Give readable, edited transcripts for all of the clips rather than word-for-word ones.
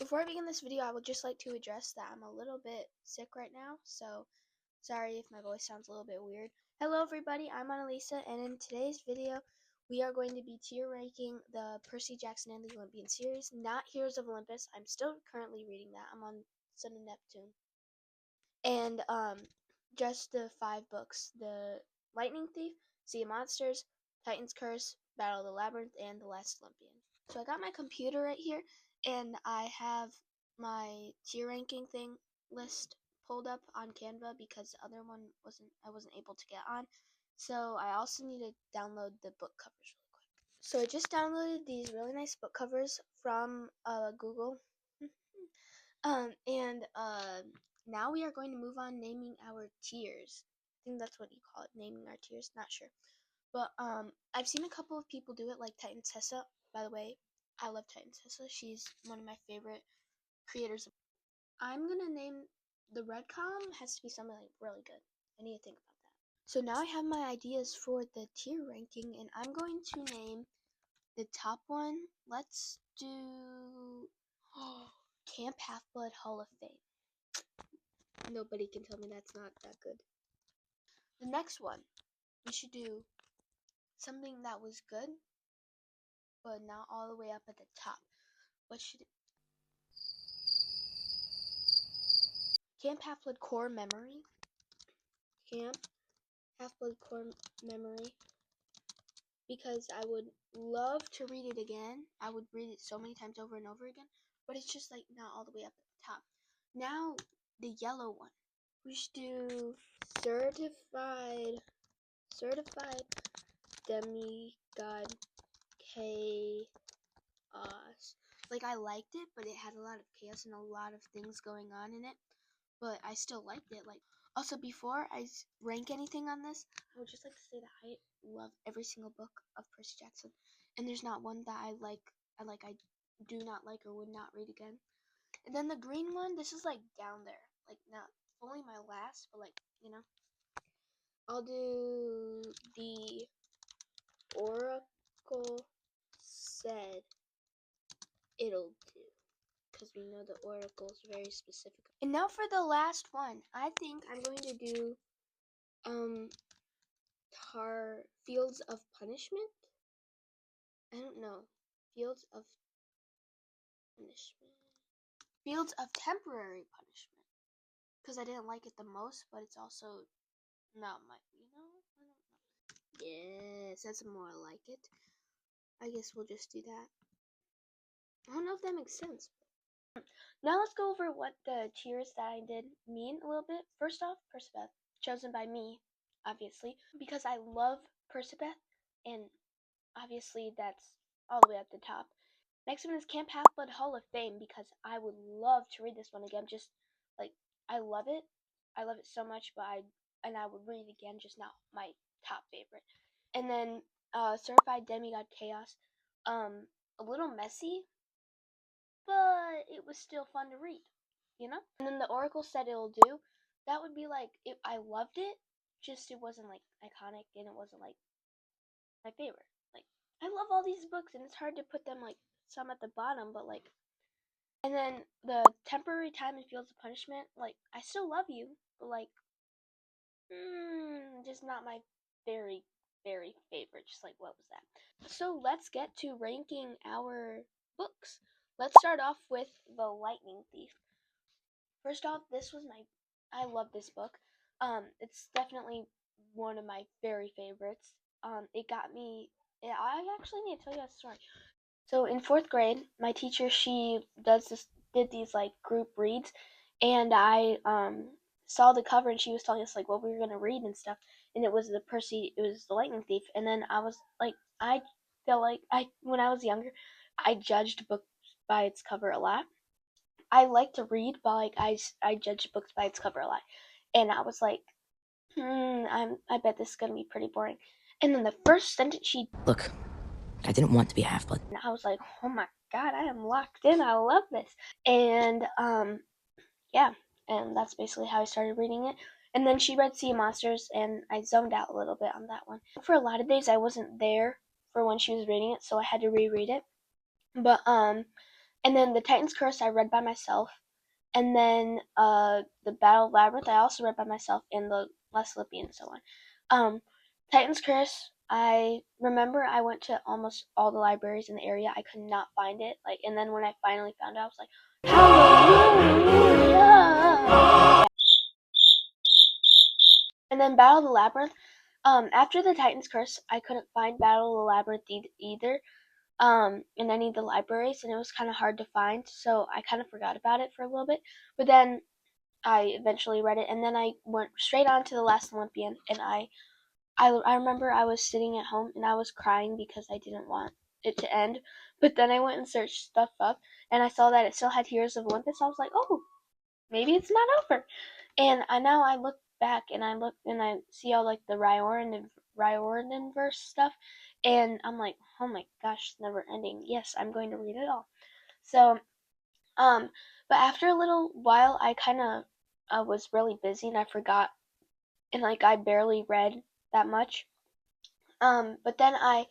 Before I begin this video, I would just like to address that I'm a little bit sick right now, so sorry if my voice sounds a little bit weird. Hello everybody, I'm ana-elisa, and in today's video, we are going to be tier ranking the Percy Jackson and the Olympians series, not Heroes of Olympus. I'm still currently reading that. I'm on Son of Neptune. And just the 5 books: The Lightning Thief, Sea of Monsters, Titan's Curse, Battle of the Labyrinth, and The Last Olympian. So I got my computer right here, and I have my tier ranking thing list pulled up on Canva because the other one I wasn't able to get on. So I also need to download the book covers really quick. So I just downloaded these really nice book covers from Google. And now we are going to move on naming our tiers. I think that's what you call it, naming our tiers. Not sure. But I've seen a couple of people do it, like Titan Tessa. By the way, I love Titan Tessa. She's one of my favorite creators. I'm going to name the red column has to be something like really good. I need to think about that. So now I have my ideas for the tier ranking, and I'm going to name the top one. Let's do Camp Half-Blood Hall of Fame. Nobody can tell me that's not that good. The next one, we should do something that was good, but not all the way up at the top. What should it be? Camp Half-Blood Core Memory. Camp Half-Blood Core Memory. Because I would love to read it again. I would read it so many times over and over again, but it's just like not all the way up at the top. Now, the yellow one. We should do Certified Demigod Chaos. Like, I liked it, but it had a lot of chaos and a lot of things going on in it, but I still liked it. Like, also, before I rank anything on this, I would just like to say that I love every single book of Percy Jackson, and there's not one that I do not like or would not read again. And then the green one, this is like down there, like not only my last, but like, you know, I'll do the Oracle said it'll do, because we know the Oracle's very specific. And now for the last one, I think I'm going to do Fields of Punishment. I don't know. Fields of Punishment. Fields of Temporary Punishment. Because I didn't like it the most, but it's also not my, I don't know. Yes, that's more like it. I guess we'll just do that. I don't know if that makes sense. Now let's go over what the tiers that I did mean a little bit. First off, Percybeth, chosen by me, obviously, because I love Percybeth, and obviously that's all the way at the top. Next one is Camp Half-Blood Hall of Fame, because I would love to read this one again. Just like, I love it so much, but I would read it again, just not my top favorite. And then Certified Demigod Chaos, a little messy, but it was still fun to read, you know? And then the Oracle said it'll do. That would be like, I loved it, just it wasn't like iconic, and it wasn't like my favorite. Like, I love all these books, and it's hard to put them like some at the bottom, but like. And then the Temporary Time and Fields of Punishment, like, I still love you, but like, just not my very, very favorite. Just like, what was that? So let's get to ranking our books. Let's start off with The Lightning Thief. First off, I love this book. It's definitely one of my very favorites. It got me, I actually need to tell you a story. So in 4th grade, my teacher, she did these like group reads, and I saw the cover, and she was telling us like what we were gonna read and stuff, and it was The Lightning Thief, and then I was like, I felt like when I was younger, I judged books by its cover a lot. I like to read, but like I judge books by its cover a lot, and I was like, I bet this is gonna be pretty boring. And then the first sentence Look, I didn't want to be a half-blood. And I was like, oh my god, I am locked in. I love this. And yeah, and that's basically how I started reading it. And then she read Sea of Monsters, and I zoned out a little bit on that one. For a lot of days, I wasn't there for when she was reading it, so I had to reread it. But And then the Titan's Curse I read by myself. And then the Battle of Labyrinth I also read by myself, and the Last Olympian and so on. Titan's Curse, I remember I went to almost all the libraries in the area. I could not find it. And then when I finally found it, I was like, hallelujah! And then Battle of the Labyrinth. After the Titan's Curse, I couldn't find Battle of the Labyrinth either. In any of the libraries, and it was kind of hard to find, so I kind of forgot about it for a little bit. But then I eventually read it, and then I went straight on to the Last Olympian, and I remember I was sitting at home and I was crying because I didn't want it to end. But then I went and searched stuff up, and I saw that it still had Heroes of Olympus. I was like, oh, maybe it's not over. And now I look back and I see all the Ryordan-verse stuff, and I'm like, oh my gosh, it's never ending. Yes, I'm going to read it all. So, but after a little while, I kind of was really busy and I forgot, and I barely read that much. But then I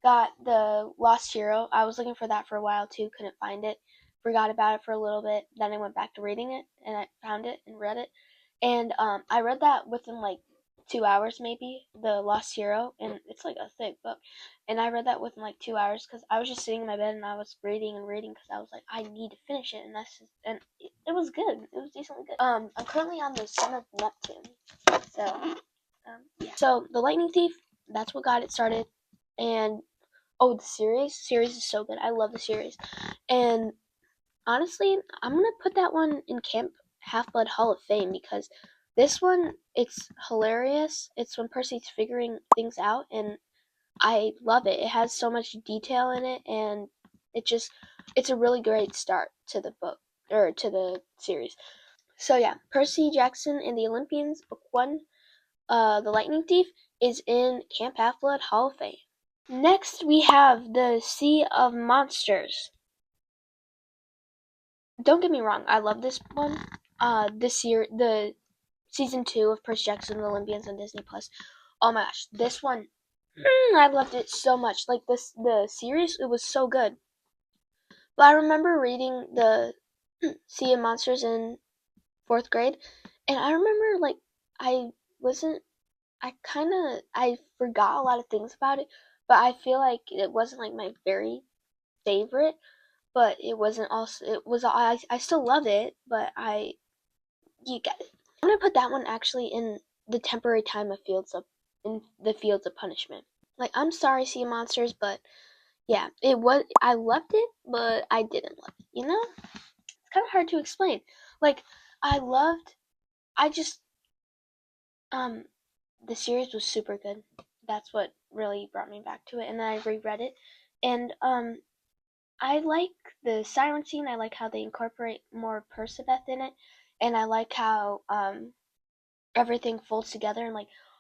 got the Lost Hero. I was looking for that for a while too, couldn't find it. Forgot about it for a little bit. Then I went back to reading it and I found it and read it. And I read that within 2 hours maybe, the Lost Hero, and it's a thick book. And I read that within 2 hours because I was just sitting in my bed and I was reading and reading because I was like, I need to finish it, and it was good. It was decently good. I'm currently on the Son of Neptune, so yeah. So the Lightning Thief, that's what got it started, and the series is so good. I love the series, and honestly, I'm gonna put that one in Camp Half-Blood Hall of Fame because this one, it's hilarious. It's when Percy's figuring things out, and I love it. It has so much detail in it, and it's a really great start to the book, or to the series. So yeah, Percy Jackson and the Olympians, book 1, The Lightning Thief, is in Camp Half-Blood Hall of Fame. Next, we have The Sea of Monsters. Don't get me wrong, I love this one. This year, the season 2 of Percy Jackson and the Olympians on Disney Plus. Oh my gosh, this one, I loved it so much. The series, it was so good. But I remember reading the Sea of Monsters in 4th grade, and I remember I wasn't. I forgot a lot of things about it, but I feel like it wasn't my very favorite. But it wasn't also. It was. I still love it, but you get it. I'm gonna put that one actually in the temporary time of in the Fields of Punishment. I'm sorry, Sea Monsters, but yeah, it was. I loved it, but I didn't love it. It's kind of hard to explain. I loved. I just the series was super good. That's what really brought me back to it, and then I reread it, and I like the siren scene. I like how they incorporate more Percabeth in it, and I like how everything folds together. And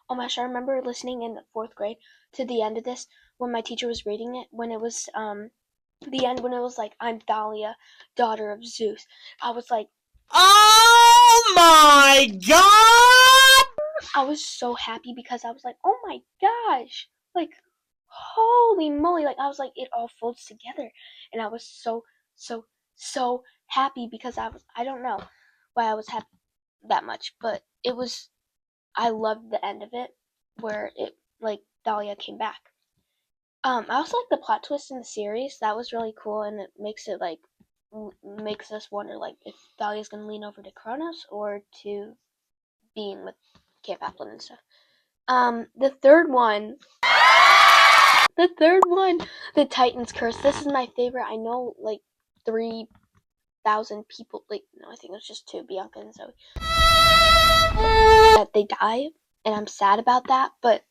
oh my gosh, I remember listening in the 4th grade to the end of this when my teacher was reading it. When it was the end, when it was I'm Thalia, daughter of Zeus. I was like, Oh my god! I was so happy because I was like, oh my gosh, holy moly, I was like, it all folds together, and I was so happy because I don't know why I was happy that much, but I loved the end of it where it Thalia came back. I also like the plot twist in the series. That was really cool, and it makes it makes us wonder if Thalia's gonna lean over to Kronos or to being with Camp Applin and stuff. The third one, The Titan's Curse. This is my favorite. I know 3,000 people. No, I think it was just 2, Bianca and Zoe. That they die, and I'm sad about that. But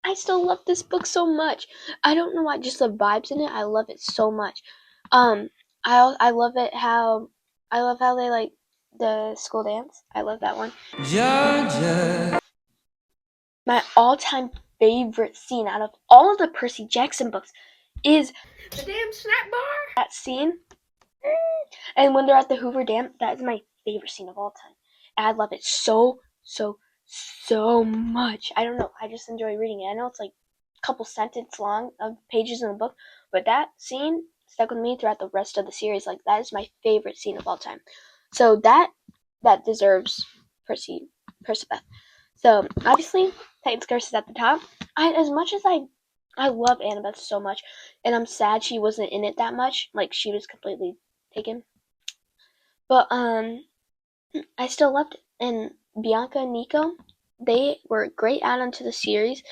I still love this book so much. I don't know why. Just the vibes in it. I love it so much. I love it how they the school dance. I love that one. Georgia. My all-time favorite scene out of all of the Percy Jackson books is the damn snack bar. That scene. And when they're at the Hoover Dam, that is my favorite scene of all time. And I love it so much. I don't know. I just enjoy reading it. I know it's a couple sentence long of pages in the book, but that scene stuck with me throughout the rest of the series. Like, that is my favorite scene of all time. So that deserves Percy. So obviously, Titan's Curse is at the top. As much as I love Annabeth so much, and I'm sad she wasn't in it that much. Like, she was completely taken. But I still loved it. And Bianca and Nico, they were a great add-on to the series.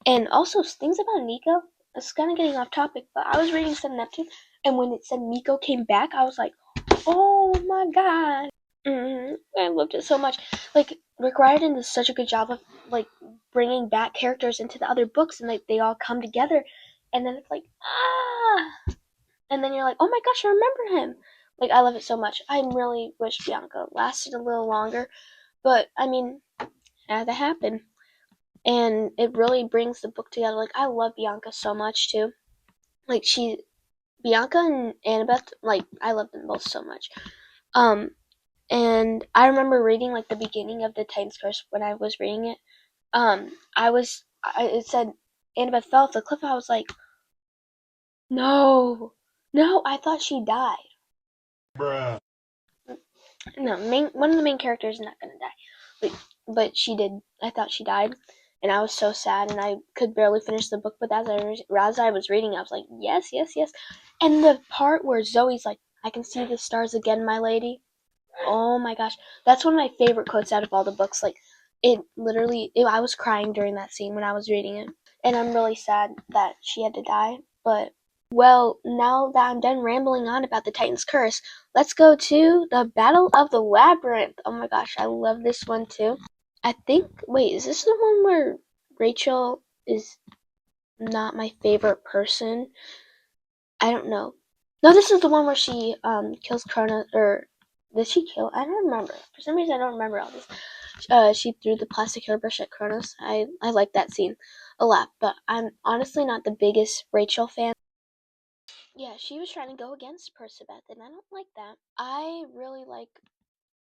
And also, things about Nico, it's kind of getting off topic, but I was reading some Neptune, and when it said Nico came back, I was like, oh my god. I loved it so much. Like, Rick Riordan does such a good job of, like, bringing back characters into the other books, and like they all come together, and then it's like, and then you're like, oh my gosh, I remember him. Like, I love it so much. I really wish Bianca lasted a little longer, but I mean, it had to happen. And it really brings the book together. Like, I love Bianca so much too. Like, Bianca and Annabeth, like, I love them both so much. And I remember reading like the beginning of the Titan's Curse when I was reading it. It said Annabeth fell off the cliff. I was like, no, I thought she died. Bruh. No, one of the main characters is not gonna die, but she did. I thought she died, and I was so sad, and I could barely finish the book. But as I was reading, I was like, yes, yes, yes. And the part where Zoe's like, I can see the stars again, my lady. Oh my gosh, that's one of my favorite quotes out of all the books. Like, I was crying during that scene when I was reading it, and I'm really sad that she had to die. But well, now that I'm done rambling on about the Titan's Curse, let's go to the Battle of the Labyrinth. Oh my gosh, I love this one too. Wait, is this the one where Rachel is not my favorite person? I don't know. No, this is the one where she kills Cronus, or did she kill? I don't remember. For some reason, I don't remember all this. She threw the plastic hairbrush at Cronus. I like that scene a lot, but I'm honestly not the biggest Rachel fan. Yeah, she was trying to go against Percabeth, and I don't like that. I really like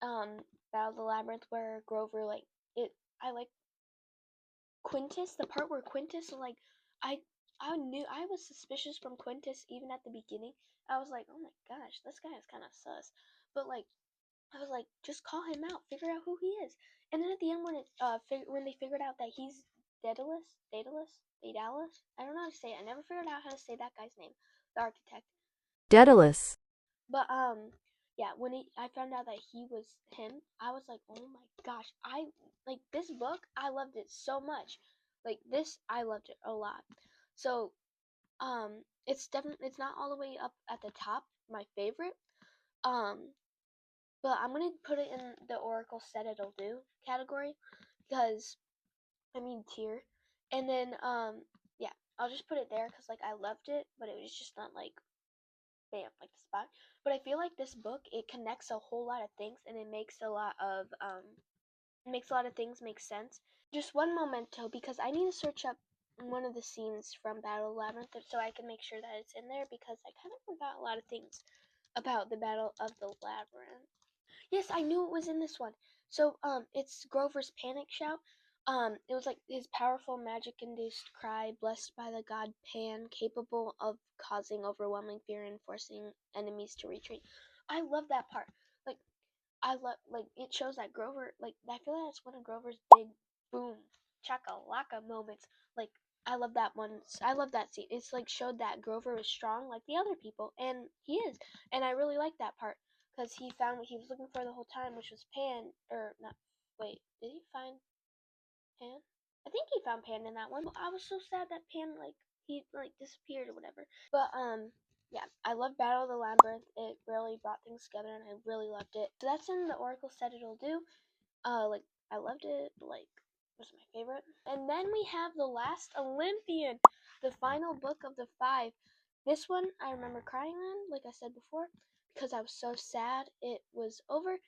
Battle of the Labyrinth where Grover like it. I like Quintus, the part where Quintus like I I knew I was suspicious from Quintus even at the beginning. I was like, oh my gosh, this guy is kind of sus. But like I was like, just call him out, figure out who he is. And then at the end when they figured out that he's Daedalus, I don't know how to say it. I never figured out how to say that guy's name, the architect. Daedalus. But yeah, I found out that he was him, I was like, oh my gosh, I like this book. I loved it so much. Like this, I loved it a lot. So it's not all the way up at the top, my favorite. Um, but I'm gonna put it in the Oracle said it'll do category because tier, and then yeah, I'll just put it there because like I loved it, but it was just not like bam, like the spot. But I feel like this book, it connects a whole lot of things, and it makes a lot of things make sense. Just one momento, because I need to search up one of the scenes from Battle Labyrinth so I can make sure that it's in there because I kind of forgot a lot of things about the Battle of the Labyrinth. Yes, I knew it was in this one. So it's Grover's panic shout. It was like his powerful magic-induced cry, blessed by the god Pan, capable of causing overwhelming fear and forcing enemies to retreat. I love that part. Like I love it shows that Grover I feel like that's one of Grover's big boom chakalaka moments. Like I love that one. I love that scene. It's like showed that Grover is strong like the other people, and he is. And I really like that part because he found what he was looking for the whole time, which was Pan. Or not? Wait, did he find Pan? I think he found Pan in that one. I was so sad that Pan he disappeared or whatever. But yeah, I love Battle of the Labyrinth. It really brought things together, and I really loved it. So that's in the Oracle said it'll do. I loved it. Like, it was my favorite. And then we have the last Olympian, the final book of the 5. This one I remember crying on, like I said before, because I was so sad it was over.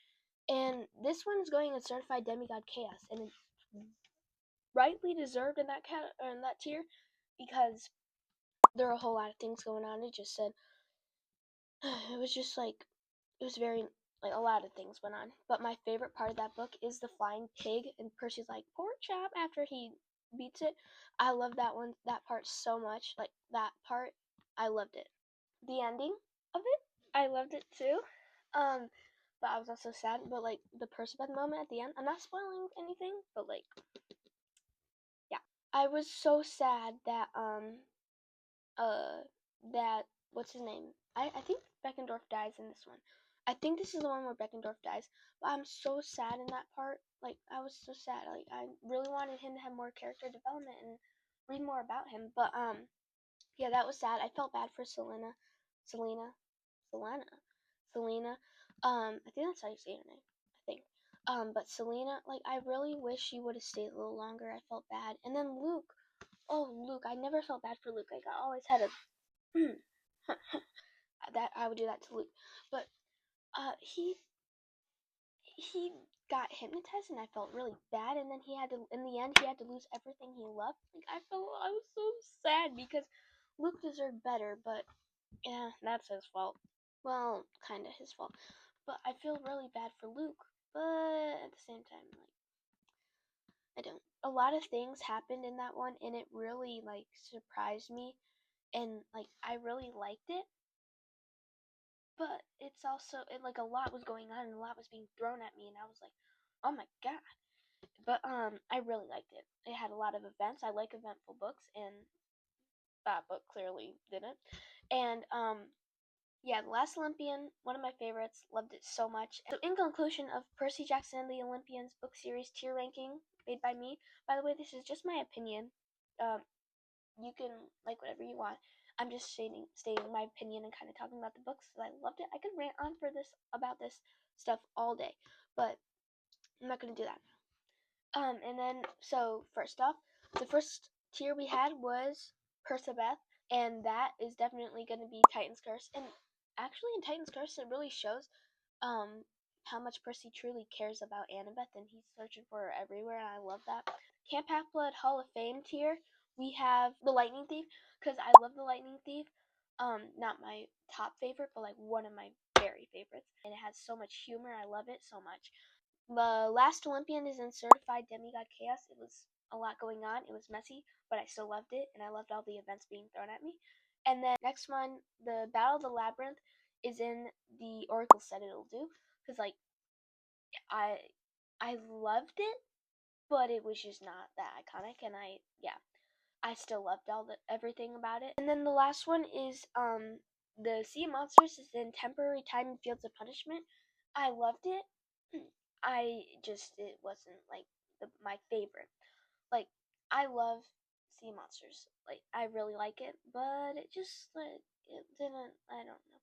And this one is going in Certified Demigod Chaos, and it's rightly deserved in that tier because there are a whole lot of things going on. It just said it was just like it was very a lot of things went on. But my favorite part of that book is the flying pig, and Percy's like, pork chop after he beats it. I love that part so much. Like that part, I loved it. the ending of it. I loved it too. But I was also sad. But like the Percy moment at the end, I'm not spoiling anything, but like, yeah, I was so sad that that what's his name? I think Beckendorf dies in this one. I think this is the one where Beckendorf dies. But I'm so sad in that part. Like I was so sad. Like I really wanted him to have more character development and read more about him. But yeah, that was sad. I felt bad for Selena. Selena. Selena. Selena. I think that's how you say her name. I think. But Selena, like I really wish she would have stayed a little longer. I felt bad. And then Luke. Oh, Luke. I never felt bad for Luke. Like I always had a that I would do that to Luke. But he got hypnotized and I felt really bad, and then he had to, in the end he had to lose everything he loved. Like I was so sad because Luke deserved better, but yeah, that's his fault. Well, kinda his fault. But I feel really bad for Luke. But at the same time, like I don't. A lot of things happened in that one and it really like surprised me and like I really liked it. But it's also like a lot was going on and a lot was being thrown at me and I was like, oh my god. But I really liked it. It had a lot of events. I like eventful books, and that book clearly didn't. And yeah, The Last Olympian, one of my favorites. Loved it so much. So in conclusion of Percy Jackson and the Olympians book series tier ranking made by me. By the way, this is just my opinion. You can like whatever you want. I'm just stating my opinion and kind of talking about the books because I loved it. I could rant on for this about this stuff all day, but I'm not gonna do that. And then, so first off, the first tier we had was Percabeth, and that is definitely going to be Titan's Curse. And actually, in Titan's Curse, it really shows how much Percy truly cares about Annabeth, and he's searching for her everywhere, and I love that. Camp Half-Blood Hall of Fame tier, we have the Lightning Thief, because I love the Lightning Thief. Not my top favorite, but like one of my very favorites, and it has so much humor. I love it so much. The Last Olympian is in Certified Demigod Chaos. It was a lot going on. It was messy, but I still loved it, and I loved all the events being thrown at me. And then next one, the Battle of the Labyrinth, is in the Oracle set it'll do, because like I I loved it, but it was just not that iconic, and I still loved everything about it. And then the last one is the Sea of Monsters is in Temporary Time and Fields of Punishment. I loved it. It wasn't like my favorite. Like I love Sea Monsters. Like I really like it, but it just like it didn't. I don't know.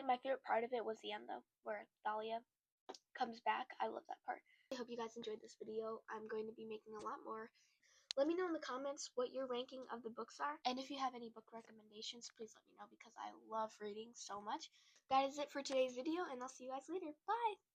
My favorite part of it was the end though, where Thalia comes back. I love that part. I hope you guys enjoyed this video. I'm going to be making a lot more. Let me know in the comments what your ranking of the books are. And if you have any book recommendations, please let me know because I love reading so much. That is it for today's video, and I'll see you guys later. Bye!